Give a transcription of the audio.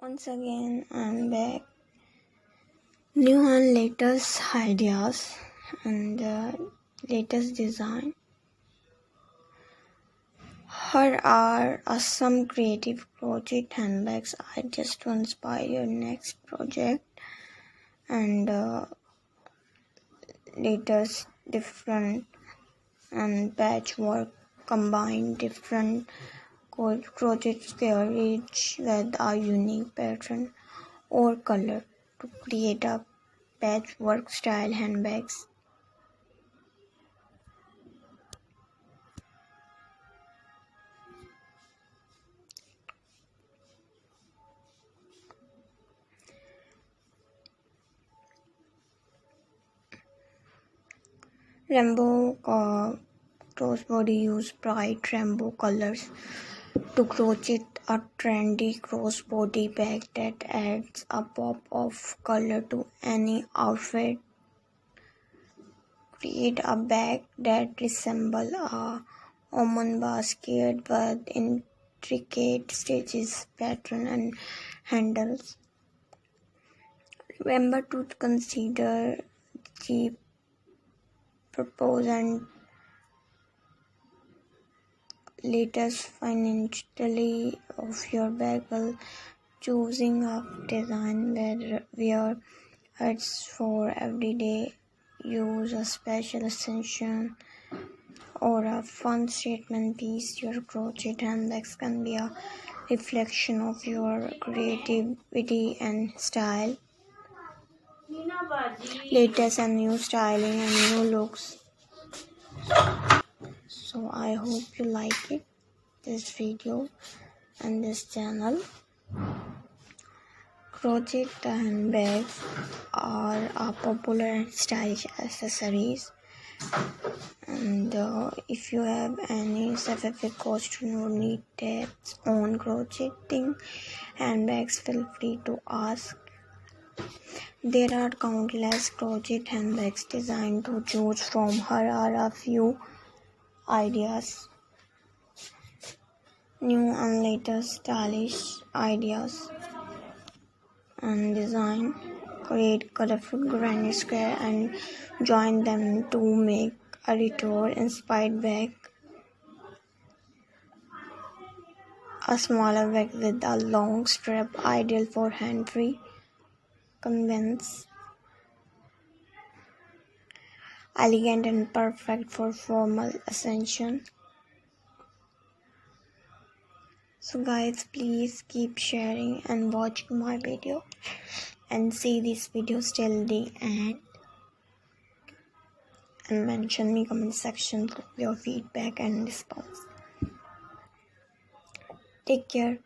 Once again, I'm back. New and latest ideas and latest design. Here are some creative crochet handbags ideas to inspire your next project, and latest different and patchwork combine different crochet square each with a unique pattern or color to create a patchwork style handbags. Rainbow crossbody use bright rainbow colors to crochet a trendy crossbody bag that adds a pop of color to any outfit. Create a bag that resembles a almond basket with intricate stitches, pattern, and handles. Remember to consider the purpose and latest financially of your bag while choosing a design where it's for everyday use, a special essential, or a fun statement piece. Your crochet handbags can be a reflection of your creativity and style. Latest and new styling and new looks. So I hope you like it, this video and this channel. Crochet handbags are a popular and stylish accessories, and if you have any specific question or need tips on crocheting handbags, feel free to ask. There are countless crochet handbags designed to choose from. Here are a few ideas. New and latest stylish ideas and design. Create colorful granny square and join them to make a retro inspired bag. A smaller bag with a long strap, ideal for hand-free conveyance. Elegant and perfect for formal ascension. So guys, please keep sharing and watching my video and see this video till the end, and mention me comment section your feedback and response. Take care.